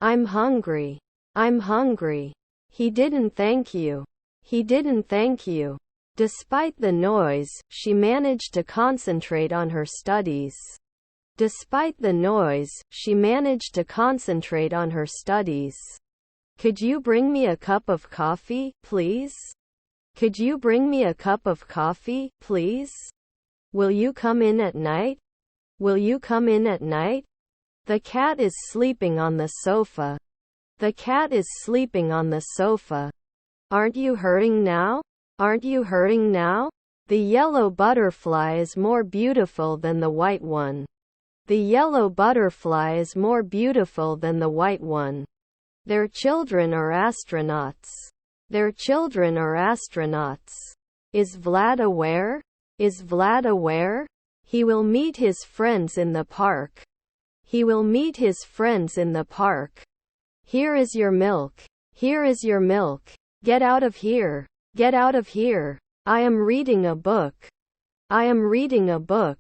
I'm hungry. I'm hungry. He didn't thank you. He didn't thank you. Despite the noise, she managed to concentrate on her studies. Despite the noise, she managed to concentrate on her studies. Could you bring me a cup of coffee, please? Could you bring me a cup of coffee, please? Will you come in at night? Will you come in at night? The cat is sleeping on the sofa. The cat is sleeping on the sofa. Aren't you hurting now? Aren't you hurting now? The yellow butterfly is more beautiful than the white one. The yellow butterfly is more beautiful than the white one. Their children are astronauts. Their children are astronauts. Is Vlad aware? Is Vlad aware? He will meet his friends in the park. He will meet his friends in the park. Here is your milk. Here is your milk. Get out of here. Get out of here. I am reading a book. I am reading a book.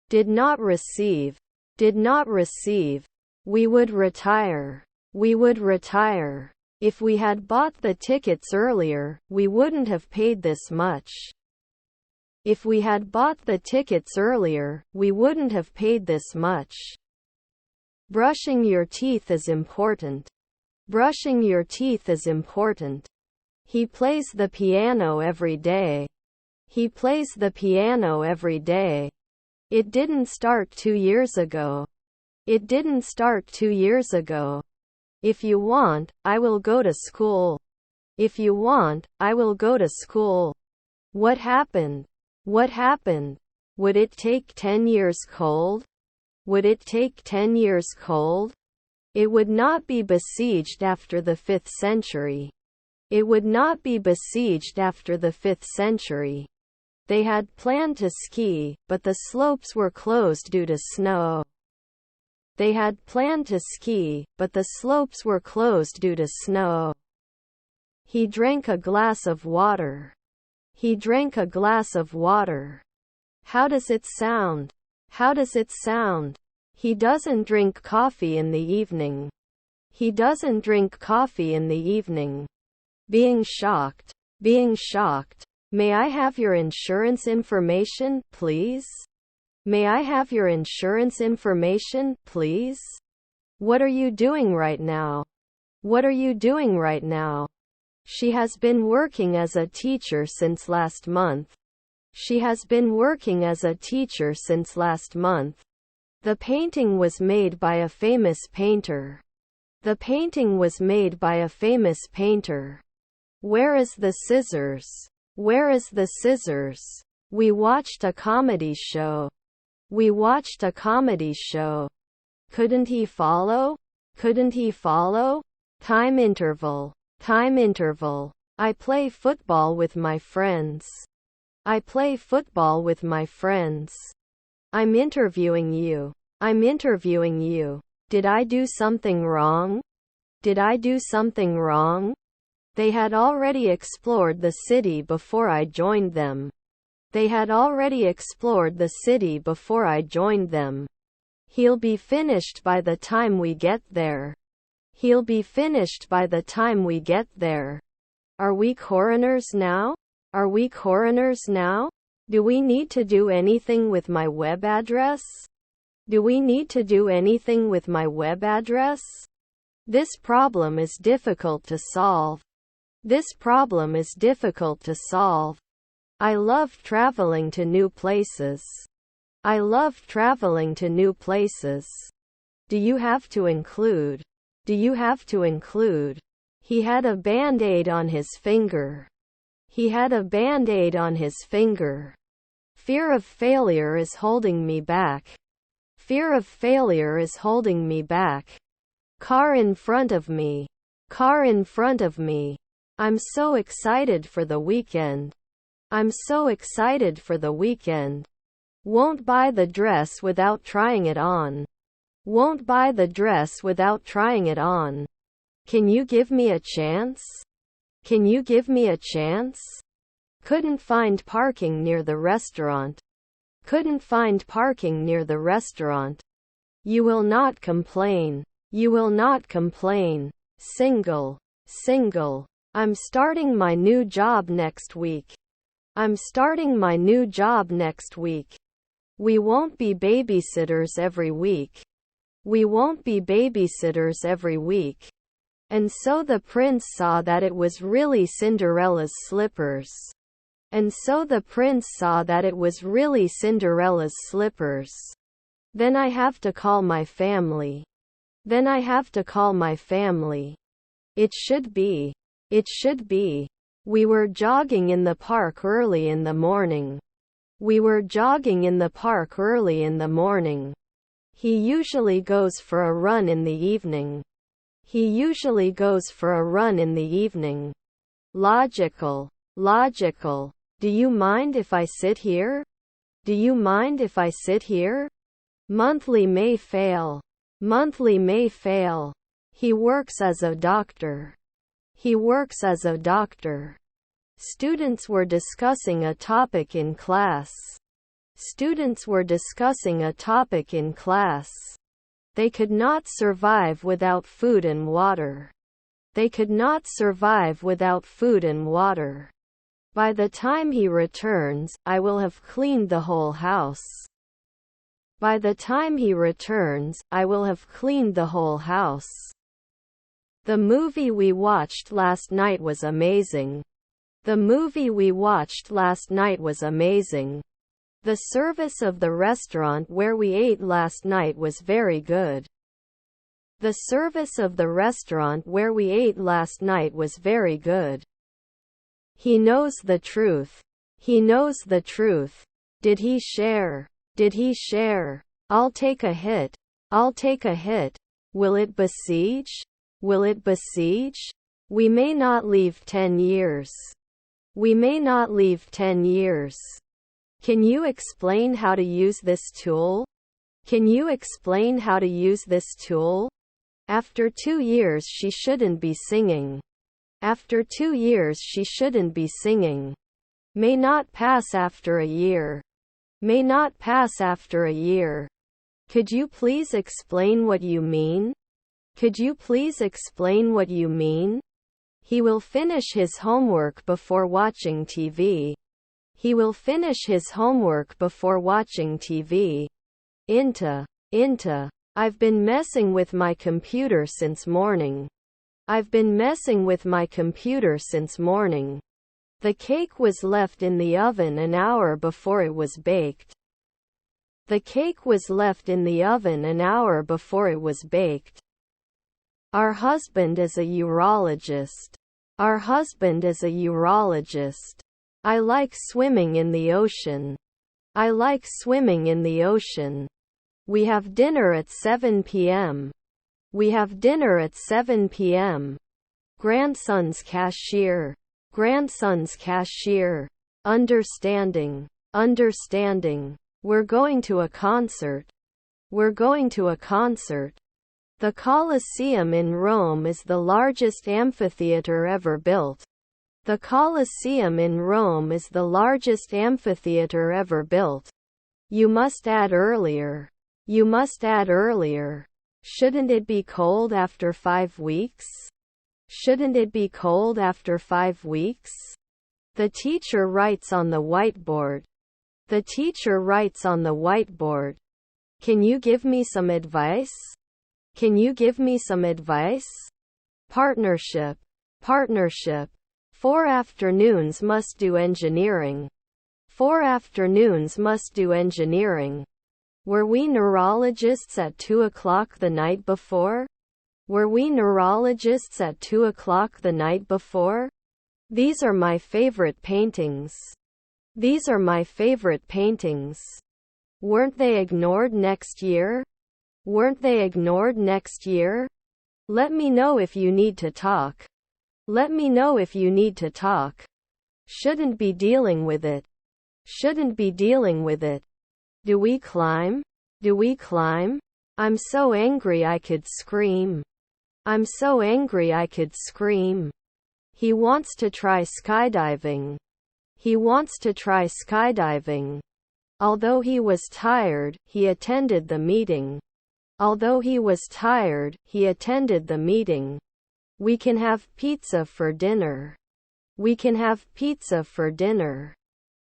Did not receive. Did not receive. We would retire. We would retire. If we had bought the tickets earlier, we wouldn't have paid this much. If we had bought the tickets earlier, we wouldn't have paid this much. Brushing your teeth is important. Brushing your teeth is important. He plays the piano every day. He plays the piano every day. It didn't start 2 years ago. It didn't start 2 years ago. If you want, I will go to school. If you want, I will go to school. What happened? What happened? Would it take 10 years cold? Would it take 10 years cold? It would not be besieged after the 5th century. It would not be besieged after the 5th century. They had planned to ski, but the slopes were closed due to snow. They had planned to ski, but the slopes were closed due to snow. He drank a glass of water. He drank a glass of water. How does it sound? How does it sound? He doesn't drink coffee in the evening. He doesn't drink coffee in the evening. Being shocked. Being shocked. May I have your insurance information, please? May I have your insurance information, please? What are you doing right now? What are you doing right now? She has been working as a teacher since last month. She has been working as a teacher since last month. The painting was made by a famous painter. The painting was made by a famous painter. Where is the scissors? Where is the scissors? We watched a comedy show. We watched a comedy show. Couldn't he follow? Couldn't he follow? Time interval. Time interval. I play football with my friends. I play football with my friends. I'm interviewing you. I'm interviewing you. Did I do something wrong? Did I do something wrong? They had already explored the city before I joined them. They had already explored the city before I joined them. He'll be finished by the time we get there. He'll be finished by the time we get there. Are we coroners now? Are we coroners now? Do we need to do anything with my web address? Do we need to do anything with my web address? This problem is difficult to solve. This problem is difficult to solve. I love traveling to new places. I love traveling to new places. Do you have to include? Do you have to include? He had a band-aid on his finger. He had a band-aid on his finger. Fear of failure is holding me back. Fear of failure is holding me back. Car in front of me. Car in front of me. I'm so excited for the weekend. I'm so excited for the weekend. Won't buy the dress without trying it on. Won't buy the dress without trying it on. Can you give me a chance? Can you give me a chance? Couldn't find parking near the restaurant. Couldn't find parking near the restaurant. You will not complain. You will not complain. Single. Single. I'm starting my new job next week. I'm starting my new job next week. We won't be babysitters every week. We won't be babysitters every week. And so the prince saw that it was really Cinderella's slippers. And so the prince saw that it was really Cinderella's slippers. Then I have to call my family. Then I have to call my family. It should be. It should be. We were jogging in the park early in the morning. We were jogging in the park early in the morning. He usually goes for a run in the evening. He usually goes for a run in the evening. Logical. Logical. Do you mind if I sit here? Do you mind if I sit here? Monthly may fail. Monthly may fail. He works as a doctor. He works as a doctor. Students were discussing a topic in class. Students were discussing a topic in class. They could not survive without food and water. They could not survive without food and water. By the time he returns, I will have cleaned the whole house. By the time he returns, I will have cleaned the whole house. The movie we watched last night was amazing. The movie we watched last night was amazing. The service of the restaurant where we ate last night was very good. The service of the restaurant where we ate last night was very good. He knows the truth. He knows the truth. Did he share? Did he share? I'll take a hit. I'll take a hit. Will it besiege? Will it besiege? We may not leave 10 years. We may not leave 10 years. Can you explain how to use this tool? Can you explain how to use this tool? After 2 years she shouldn't be singing. After 2 years she shouldn't be singing. May not pass after a year. May not pass after a year. Could you please explain what you mean? Could you please explain what you mean? He will finish his homework before watching TV. He will finish his homework before watching TV. Into. I've been messing with my computer since morning. I've been messing with my computer since morning. The cake was left in the oven an hour before it was baked. The cake was left in the oven an hour before it was baked. Our husband is a urologist. Our husband is a urologist. I like swimming in the ocean. I like swimming in the ocean. We have dinner at 7 p.m. We have dinner at 7 p.m. Grandson's cashier. Grandson's cashier. Understanding. Understanding. We're going to a concert. We're going to a concert. The Colosseum in Rome is the largest amphitheater ever built. The Colosseum in Rome is the largest amphitheater ever built. You must add earlier. You must add earlier. Shouldn't it be cold after 5 weeks? Shouldn't it be cold after 5 weeks? The teacher writes on the whiteboard. The teacher writes on the whiteboard. Can you give me some advice? Can you give me some advice? Partnership. Partnership. 4 afternoons must do engineering. 4 afternoons must do engineering. Were we neurologists at 2 o'clock the night before? Were we neurologists at 2 o'clock the night before? These are my favorite paintings. These are my favorite paintings. Weren't they ignored next year? Weren't they ignored next year? Let me know if you need to talk. Let me know if you need to talk. Shouldn't be dealing with it. Shouldn't be dealing with it. Do we climb? Do we climb? I'm so angry I could scream. I'm so angry I could scream. He wants to try skydiving. He wants to try skydiving. Although he was tired, he attended the meeting. Although he was tired, he attended the meeting. We can have pizza for dinner. We can have pizza for dinner.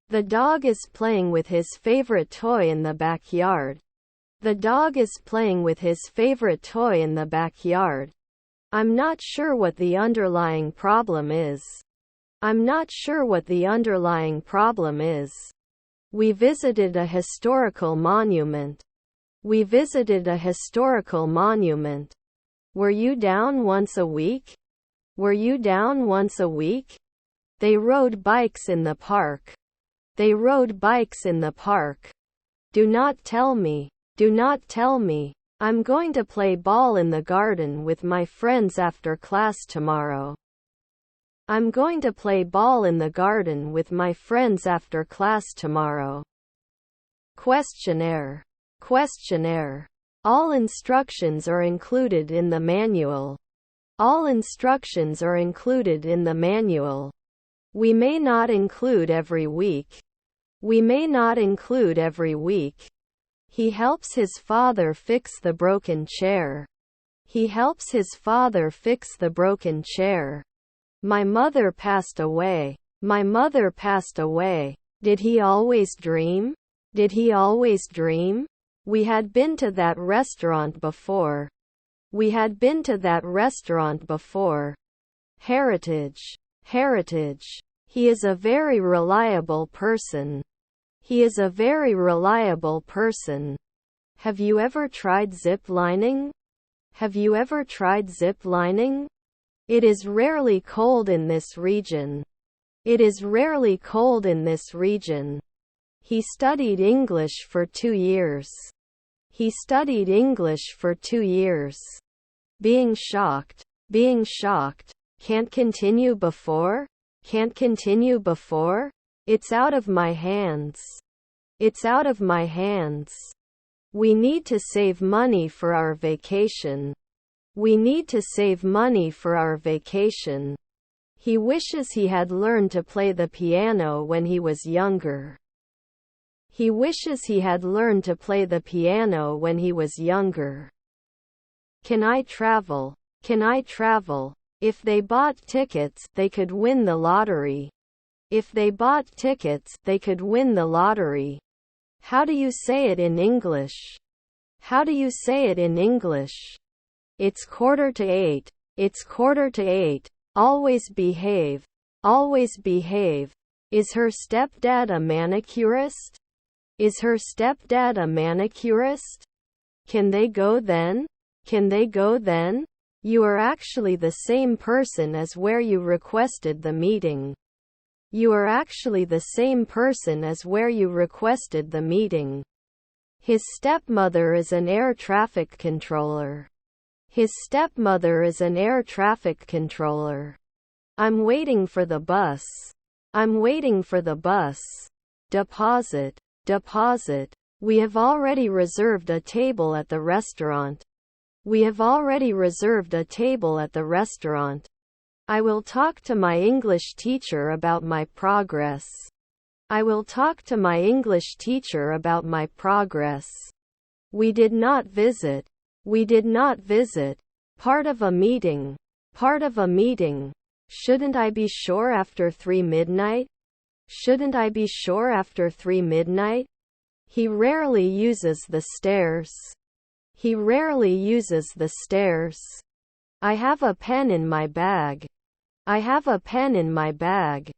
The dog is playing with his favorite toy in the backyard. The dog is playing with his favorite toy in the backyard. I'm not sure what the underlying problem is. I'm not sure what the underlying problem is. We visited a historical monument. We visited a historical monument. Were you down once a week? Were you down once a week? They rode bikes in the park. They rode bikes in the park. Do not tell me. Do not tell me. I'm going to play ball in the garden with my friends after class tomorrow. I'm going to play ball in the garden with my friends after class tomorrow. Questionnaire. Questionnaire. All instructions are included in the manual. All instructions are included in the manual. We may not include every week. We may not include every week. He helps his father fix the broken chair. He helps his father fix the broken chair. My mother passed away. My mother passed away. Did he always dream? Did he always dream? We had been to that restaurant before. We had been to that restaurant before. Heritage. Heritage. He is a very reliable person. He is a very reliable person. Have you ever tried zip lining? Have you ever tried zip lining? It is rarely cold in this region. It is rarely cold in this region. He studied English for 2 years. He studied English for 2 years. Being shocked. Being shocked. Can't continue before? Can't continue before? It's out of my hands. It's out of my hands. We need to save money for our vacation. We need to save money for our vacation. He wishes he had learned to play the piano when he was younger. He wishes he had learned to play the piano when he was younger. Can I travel? Can I travel? If they bought tickets, they could win the lottery. If they bought tickets, they could win the lottery. How do you say it in English? How do you say it in English? It's 7:45. It's 7:45. Always behave. Always behave. Is her stepdad a manicurist? Is her stepdad a manicurist? Can they go then? Can they go then? You are actually the same person as where you requested the meeting. You are actually the same person as where you requested the meeting. His stepmother is an air traffic controller. His stepmother is an air traffic controller. I'm waiting for the bus. I'm waiting for the bus. Deposit. Deposit. We have already reserved a table at the restaurant. We have already reserved a table at the restaurant. I will talk to my English teacher about my progress. I will talk to my English teacher about my progress. We did not visit. We did not visit. Part of a meeting. Part of a meeting. Shouldn't I be sure after 3 midnight? Shouldn't I be sure after 3 midnight? He rarely uses the stairs. He rarely uses the stairs. I have a pen in my bag. I have a pen in my bag.